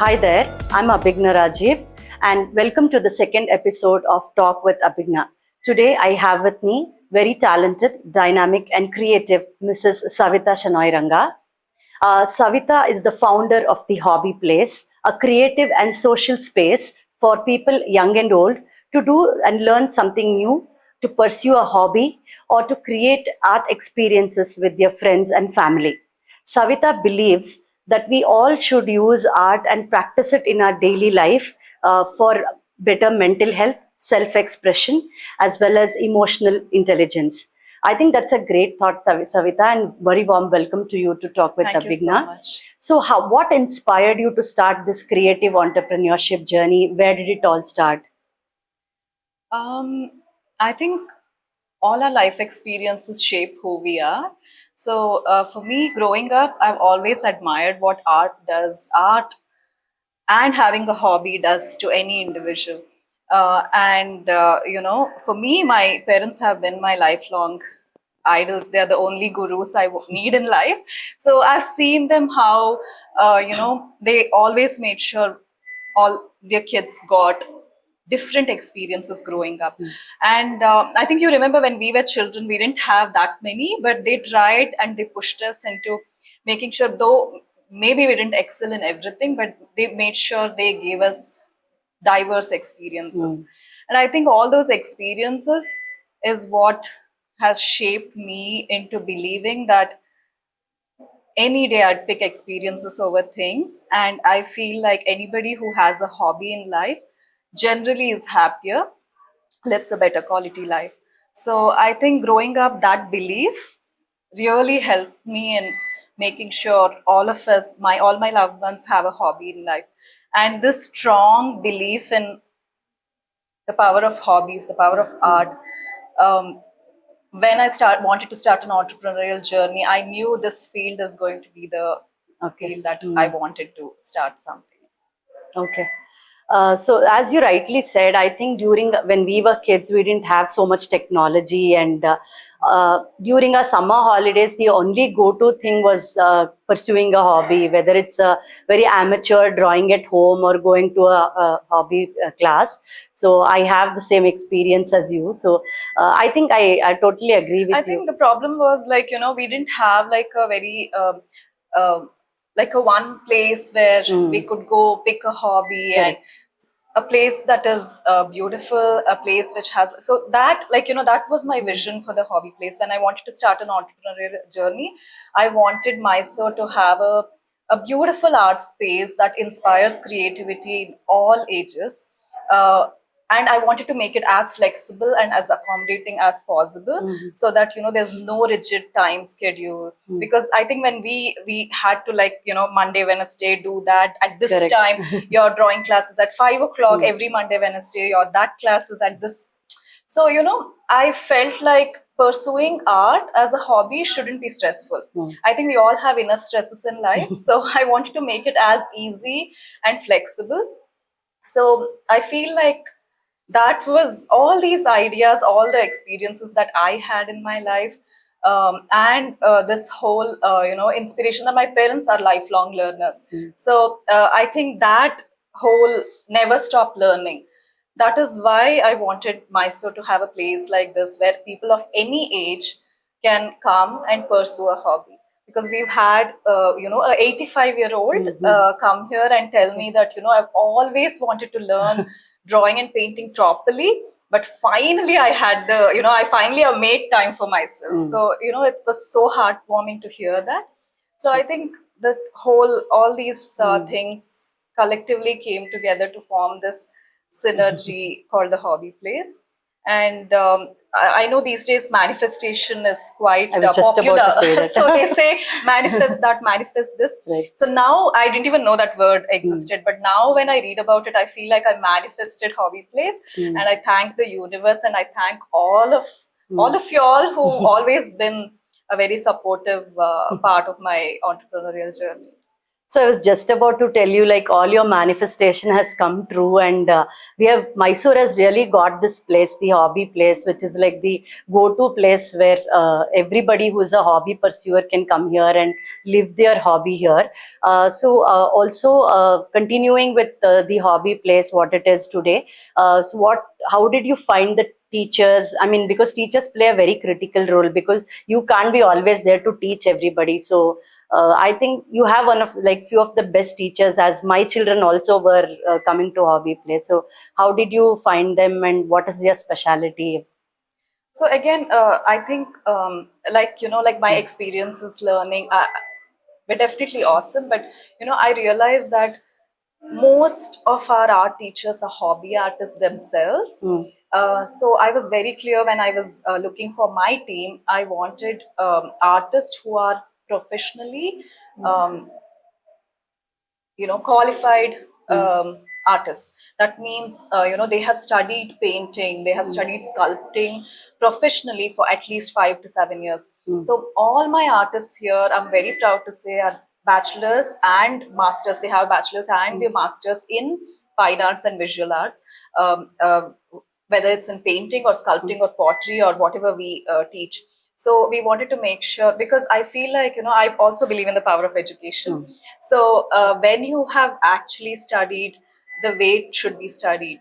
Hi there, I'm Abhijna and welcome to the second episode of Talk with Abhijna. Today I have with me very talented, dynamic and creative Mrs. Savitha Ranga. Savitha is the founder of The Hobby Place, a creative and social space for people young and old to do and learn something new, to pursue a hobby, or to create art experiences with their friends and family. Savitha believes that we all should use art and practice it in our daily life for better mental health, self expression, as well as emotional intelligence. I think that's a great thought, Savitha, and very warm welcome to you to talk with Thank you so Abhijna. much. So, what inspired you to start this creative entrepreneurship journey? Where did it all start? I think all our life experiences shape who we are. So for me, growing up, I've always admired what art and having a hobby does to any individual. For me, my parents have been my lifelong idols. They're the only gurus I need in life. So I've seen them how, they always made sure all their kids got different experiences growing up. And I think you remember when we were children, we didn't have that many, but they tried and they pushed us into making sure, though maybe we didn't excel in everything, but they made sure they gave us diverse experiences. And I think all those experiences is what has shaped me into believing that any day I'd pick experiences over things. And I feel like anybody who has a hobby in life generally is happier, lives a better quality life. So I think growing up, that belief really helped me in making sure all of us, all my loved ones, have a hobby in life. And this strong belief in the power of hobbies, the power of art. When I wanted to start an entrepreneurial journey, I knew this field is going to be the field that I wanted to start something. Okay. So as you rightly said, I think when we were kids, we didn't have so much technology, and during our summer holidays, the only go-to thing was pursuing a hobby, whether it's a very amateur drawing at home or going to a hobby class. So I have the same experience as you. So I think I totally agree with you. I think the problem was we didn't have like a very like a one place where we could go pick a hobby. Correct. And a place that is beautiful, a place which has, so that that was my vision for the hobby place. When I wanted to start an entrepreneurial journey, I wanted Mysore to have a beautiful art space that inspires creativity in all ages. And I wanted to make it as flexible and as accommodating as possible, so that there's no rigid time schedule. Because I think when we had to Monday, Wednesday do that at this Correct. time, your drawing class is at 5 o'clock every Monday, Wednesday, your that class is at this. So I felt like pursuing art as a hobby shouldn't be stressful. I think we all have enough stresses in life, so I wanted to make it as easy and flexible. So I feel like that was all these ideas, all the experiences that I had in my life, and this whole inspiration that my parents are lifelong learners. So I think that whole never stop learning, that is why I wanted Mysore to have a place like this where people of any age can come and pursue a hobby. Because we've had a 85-year-old come here and tell me that I've always wanted to learn drawing and painting properly, but finally I had I finally have made time for myself. So it was so heartwarming to hear that. So I think that all these things collectively came together to form this synergy called the Hobby Place. And I know these days manifestation is quite popular. So they say manifest that, manifest this. Right. So now I didn't even know that word existed, but now when I read about it, I feel like I manifested Hobby Place. And I thank the universe, and I thank all of y'all who always been a very supportive part of my entrepreneurial journey. So I was just about to tell you, like, all your manifestation has come true, and Mysore has really got this place, the hobby place, which is like the go-to place where everybody who is a hobby pursuer can come here and live their hobby here. Also, continuing with the hobby place, what it is today. How did you find the teachers? I mean, because teachers play a very critical role, because you can't be always there to teach everybody. So I think you have one of, like, few of the best teachers, as my children also were coming to hobby play. So how did you find them, and what is their specialty? So again, I think like like my experiences learning were definitely awesome. But I realized that most of our art teachers are hobby artists themselves. So I was very clear when I was looking for my team. I wanted artists who are professionally um, qualified artists. That means they have studied painting, they have studied sculpting professionally for at least 5 to 7 years. So all my artists here, I'm very proud to say, are bachelors and masters. They have bachelors and their masters in fine arts and visual arts, whether it's in painting or sculpting or pottery or whatever we teach. So we wanted to make sure, because I feel like I also believe in the power of education. So when you have actually studied the way it should be studied,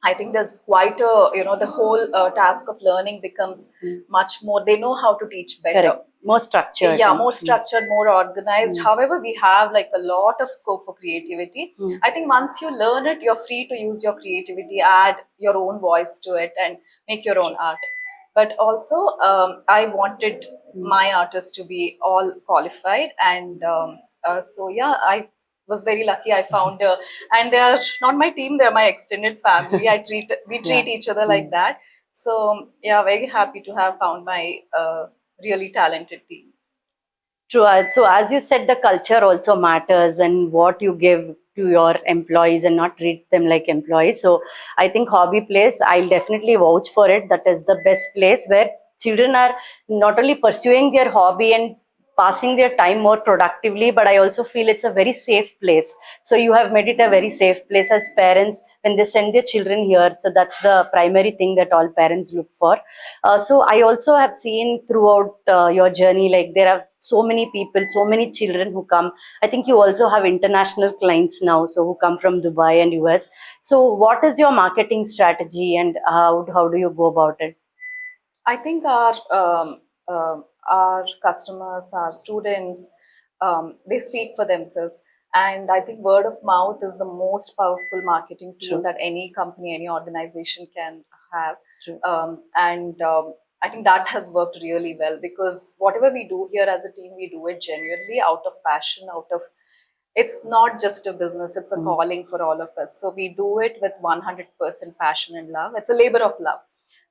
I think there's quite a the whole task of learning becomes much more. They know how to teach better. Correct. More structured. Yeah, more structured, more organized. However, we have like a lot of scope for creativity. I think once you learn it, you're free to use your creativity, add your own voice to it, and make your own art. But also, I wanted my artists to be all qualified, and so yeah, I was very lucky. I found, and they are not my team; they are my extended family. We treat each other like that. So yeah, very happy to have found my really talented team. True. So as you said, the culture also matters, and what you give to your employees and not treat them like employees. So I think hobby place, I'll definitely vouch for it. That is the best place where children are not only pursuing their hobby and passing their time more productively, but I also feel it's a very safe place. So you have made it a very safe place as parents when they send their children here. So that's the primary thing that all parents look for. So I also have seen throughout your journey, like, there are so many people, so many children who come. I think you also have international clients now, so who come from Dubai and US. So what is your marketing strategy, and how do you go about it? I think our customers, our students, they speak for themselves, and I think word of mouth is the most powerful marketing tool True. that any company, any organization can have. True. And I think that has worked really well, because whatever we do here as a team, we do it genuinely out of passion, out of, it's not just a business, it's a calling for all of us. So we do it with 100% passion and love. It's a labor of love.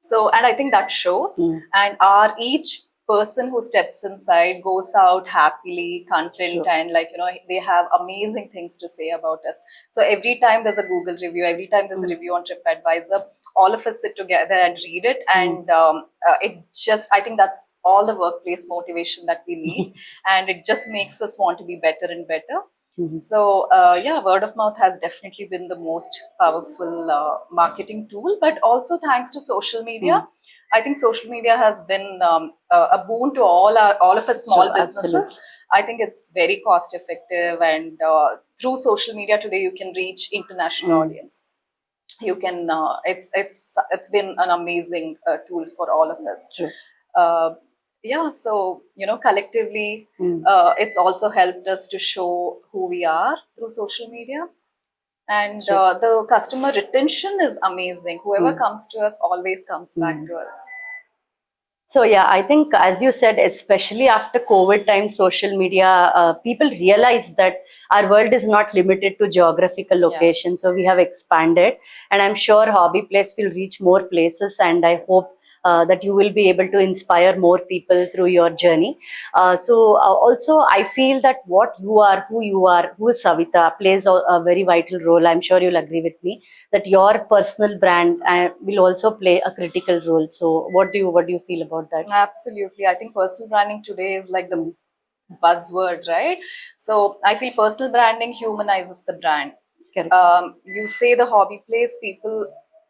So, and I think that shows. And our each person who steps inside goes out happily, content, True. and like, they have amazing things to say about us. So every time there's a Google review, every time there's a review on TripAdvisor, all of us sit together and read it. And it just, I think that's all the workplace motivation that we need. And it just makes us want to be better and better. So yeah, word of mouth has definitely been the most powerful marketing tool, but also thanks to social media. I think social media has been a boon to all of us small True, businesses. absolutely. I think it's very cost effective, and through social media today you can reach international audience. You can it's been an amazing tool for all of us. True. Yeah, so collectively, it's also helped us to show who we are through social media. And the customer retention is amazing. Whoever comes to us always comes back to us. So yeah, I think, as you said, especially after COVID times, social media, people realize that our world is not limited to geographical location. So we have expanded, and I'm sure Hobby Place will reach more places, and I hope that you will be able to inspire more people through your journey. Also, I feel that what you are, who is Savitha, plays a very vital role. I'm sure you'll agree with me that your personal brand will also play a critical role. So what do you feel about that? Absolutely. I think personal branding today is like the buzzword, right? So I feel personal branding humanizes the brand. Correct. You say the hobby place, people,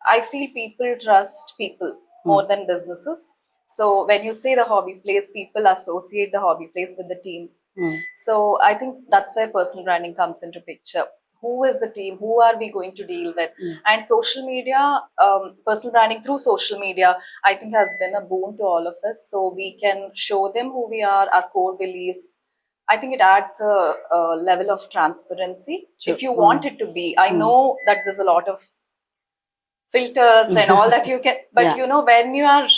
I feel people trust people more than businesses. So when you say the hobby place, people associate the hobby place with the team. So I think that's where personal branding comes into picture. Who is the team? Who are we going to deal with? And social media, personal branding through social media, I think has been a boon to all of us. So we can show them who we are, our core beliefs. I think it adds a level of transparency. True. If you want it to be, I know that there's a lot of filters and all that you can, but Yeah. you know, when you are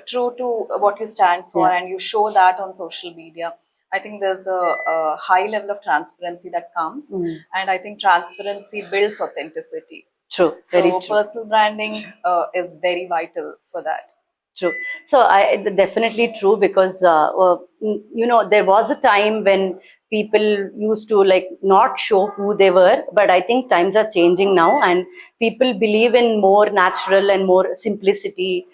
true to what you stand for Yeah. and you show that on social media, I think there's a high level of transparency that comes, and I think transparency builds authenticity. True. Very So true. personal branding is very vital for that. True. So definitely true, because there was a time when people used to like not show who they were, but I think times are changing now, and people believe in more natural and more simplicity,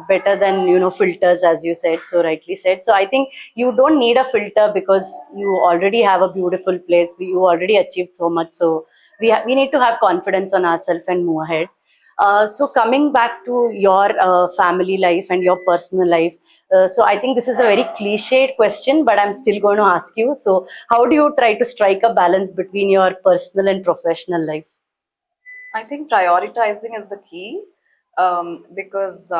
better than filters, as you said, so rightly said. So I think you don't need a filter because you already have a beautiful place. You already achieved so much, so we need to have confidence on ourselves and move ahead. So coming back to your family life and your personal life, so I think this is a very cliched question, but I'm still going to ask you. So how do you try to strike a balance between your personal and professional life? I think prioritizing is the key, because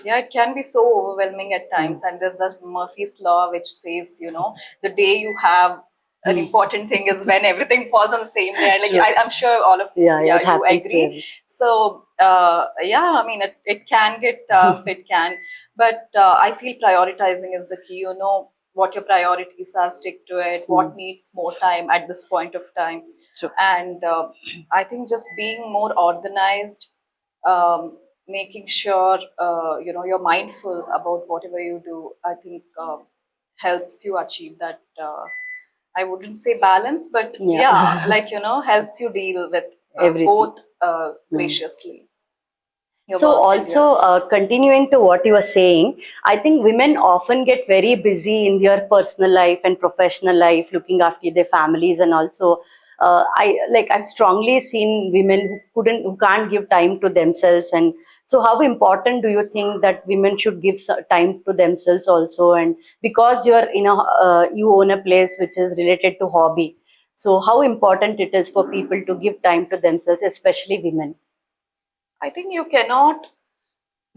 yeah, it can be so overwhelming at times. And there's this Murphy's law which says, you know, the day you have an important thing is when everything falls on the same day. Like True. I'm sure all of Yeah, it you happens to agree. everyone. So yeah, I mean it can get tough. It can, but I feel prioritizing is the key. You know what your priorities are, stick to it. What needs more time at this point of time, True. and I think just being more organized, making sure you're mindful about whatever you do. I think helps you achieve that. I wouldn't say balance, but Yeah. yeah, like helps you deal with Everything. both graciously. Your So work and also your continuing to what you were saying, I think women often get very busy in their personal life and professional life, looking after their families, and also I've strongly seen women who can't give time to themselves. And so how important do you think that women should give time to themselves also? And because you own a place which is related to hobby, so how important it is for people to give time to themselves, especially women? I think you cannot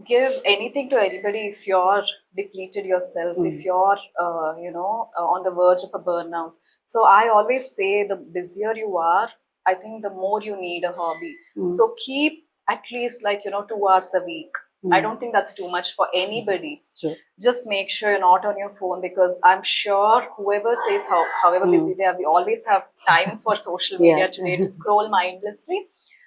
give anything to anybody if you're depleted yourself, if you're on the verge of a burnout. So I always say the busier you are, I think the more you need a hobby. So keep at least 2 hours a week. I don't think that's too much for anybody. Sure. Just make sure you're not on your phone, because I'm sure whoever says however busy they are, we always have time for social media Yeah. today to scroll mindlessly.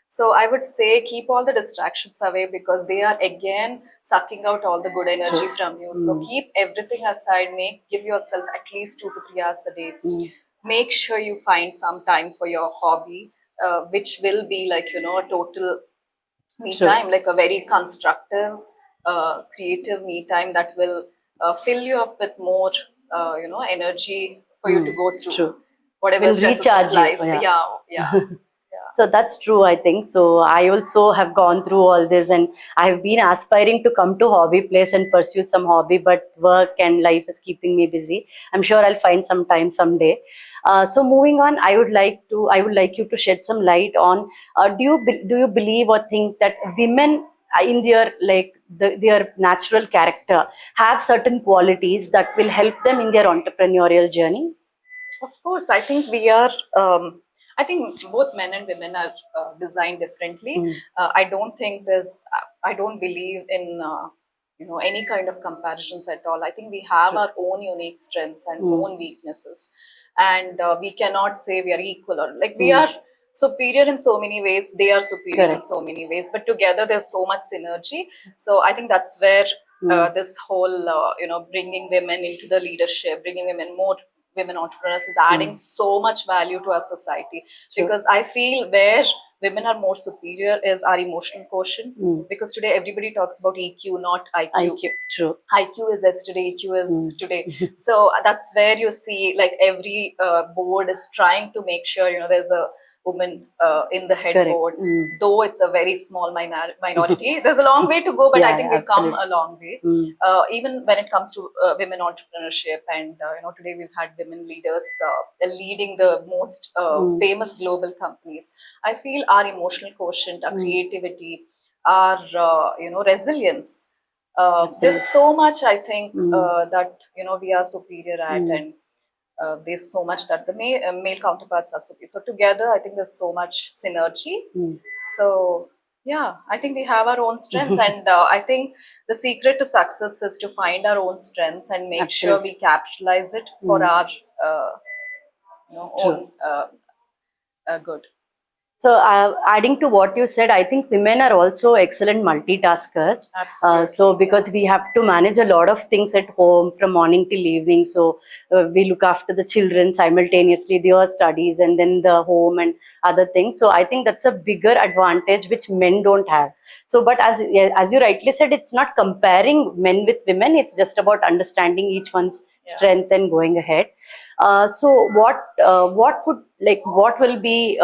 So I would say keep all the distractions away, because they are again sucking out all the good energy from you. So keep everything aside. Give yourself at least 2 to 3 hours a day. Make sure you find some time for your hobby, which will be a total me Sure. time, like a very constructive, creative me time that will fill you up with more, energy for you to go through True. whatever Will stresses of recharge you. life. Yeah. Yeah, yeah, yeah. So that's true, I think. So I also have gone through all this, and I have been aspiring to come to hobby place and pursue some hobby, but work and life is keeping me busy. I'm sure I'll find some time someday. So moving on, I would like you to shed some light on, do you believe or think that women in their their natural character have certain qualities that will help them in their entrepreneurial journey? Of course, I think we are. I think both men and women are designed differently. I don't think there's. I don't believe in any kind of comparisons at all. I think we have our own unique strengths and own weaknesses, and we cannot say we are equal, or like we are superior in so many ways. They are superior in Correct. so many ways, but together there's so much synergy. So I think that's where this whole bringing women into the leadership, bringing more women entrepreneurs is adding so much value to our society. True. Because I feel where women are more superior is our emotional quotient. Because today everybody talks about EQ, not IQ. IQ, true. IQ is yesterday, EQ is today. So that's where you see like every board is trying to make sure, you know, there's a woman in the head Correct. board, though it's a very small minority. There's a long way to go, but I think we've come a long way. Even when it comes to women entrepreneurship, and you know, today we've had women leaders leading the most famous global companies. I feel our emotional quotient, our creativity, our you know, resilience. There's so much I think that, you know, we are superior at, and there's so much that the male counterparts are superior. So together, I think there's so much synergy. So yeah, I think we have our own strengths, and I think the secret to success is to find our own strengths and make sure we capitalize it for our you know, own good. So, adding to what you said, I think women are also excellent multitaskers. Absolutely. So, because we have to manage a lot of things at home from morning till evening. So, we look after the children simultaneously, their studies, and then the home and other things. So, I think that's a bigger advantage which men don't have. So, but as you rightly said, it's not comparing men with women. It's just about understanding each one's strength and going ahead. So, what will be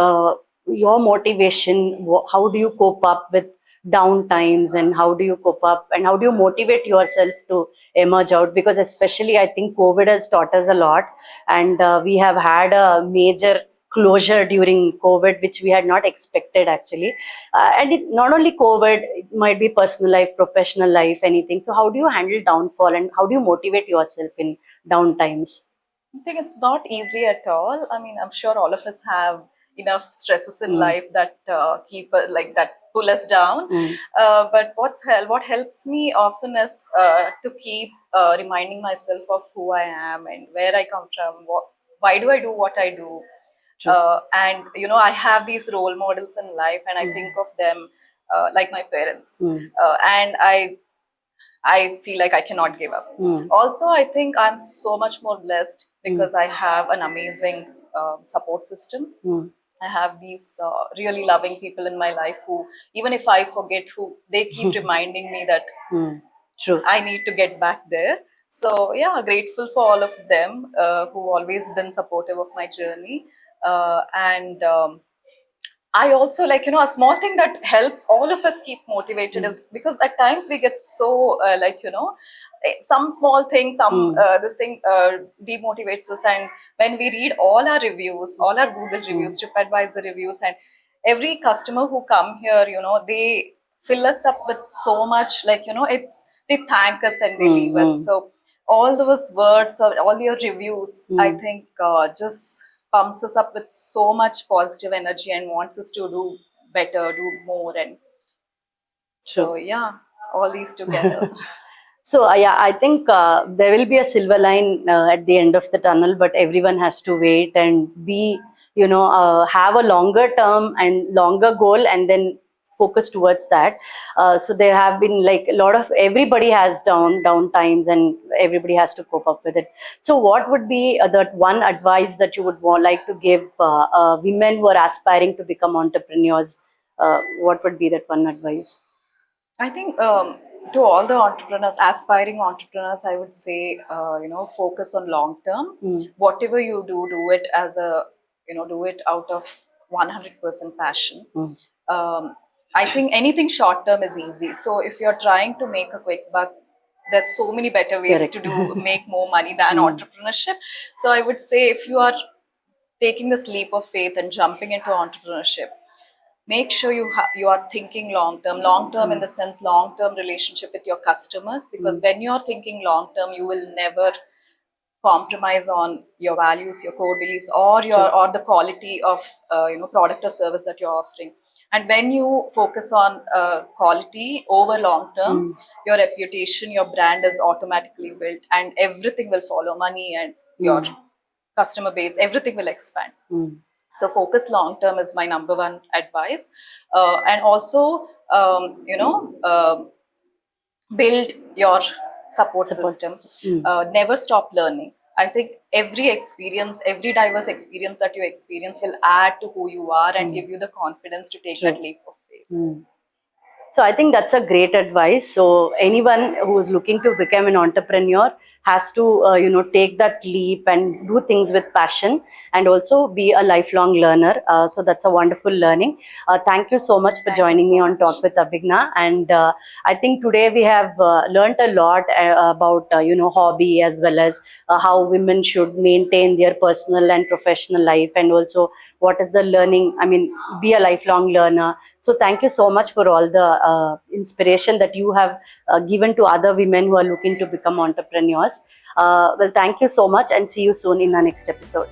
your motivation? How do you cope up with down times, and how do you cope up, and how do you motivate yourself to emerge out? Because especially I think COVID has taught us a lot, and we have had a major closure during COVID, which we had not expected actually. And it, not only COVID, it might be personal life, professional life, anything. So how do you handle downfall, and how do you motivate yourself in down times? I think it's not easy at all. I mean, I'm sure all of us have enough stresses in life that keep like that pull us down. But what helps me often is to keep reminding myself of who I am and where I come from. Why do I do what I do? And you know, I have these role models in life, and I think of them like my parents, and I feel like I cannot give up. Also, I think I'm so much more blessed because I have an amazing support system. I have these really loving people in my life who, even if I forget who, they keep reminding me that I need to get back there. So yeah, grateful for all of them who always been supportive of my journey. And I also, like, you know, a small thing that helps all of us keep motivated is because at times we get so like, you know, some small thing, this thing demotivates us. And when we read all our reviews, all our Google reviews, TripAdvisor reviews, and every customer who come here, you know, they fill us up with so much, like, you know, they thank us and they leave us. So all those words or all your reviews, I think just pumps us up with so much positive energy and wants us to do better, do more. And so yeah, all these together. So yeah, I think there will be a silver line at the end of the tunnel, but everyone has to wait and be, you know, have a longer term and longer goal, and then focus towards that. So there have been like a lot of, everybody has down times, and everybody has to cope up with it. So what would be that one advice that you would like to give women who are aspiring to become entrepreneurs? What would be that one advice? I think to all the entrepreneurs, aspiring entrepreneurs, I would say, you know, focus on long term. Whatever you do, do it as a, you know, do it out of 100% passion. I think anything short term is easy. So if you're trying to make a quick buck, there's so many better ways to do make more money than entrepreneurship. So I would say if you are taking this leap of faith and jumping into entrepreneurship, make sure you are thinking long term in the sense long term relationship with your customers, because when you're thinking long term, you will never compromise on your values, your core beliefs, or the quality of you know, product or service that you're offering. And when you focus on quality over long term, your reputation, your brand is automatically built, and everything will follow. Money and your customer base, everything will expand. So focus long term is my number one advice. And also, you know, build your support system. Never stop learning. I think every experience, every diverse experience that you experience will add to who you are and give you the confidence to take True. that leap of faith. So I think that's a great advice. So anyone who is looking to become an entrepreneur has to, take that leap and do things with passion, and also be a lifelong learner. So that's a wonderful learning. Thank you so much for Thank you joining so me on much. Talk with Abhijna. And I think today we have learned a lot about, hobby, as well as how women should maintain their personal and professional life, and also what is the learning. I mean, be a lifelong learner. So thank you so much for all the inspiration that you have given to other women who are looking to become entrepreneurs. Well, thank you so much, and see you soon in the next episode.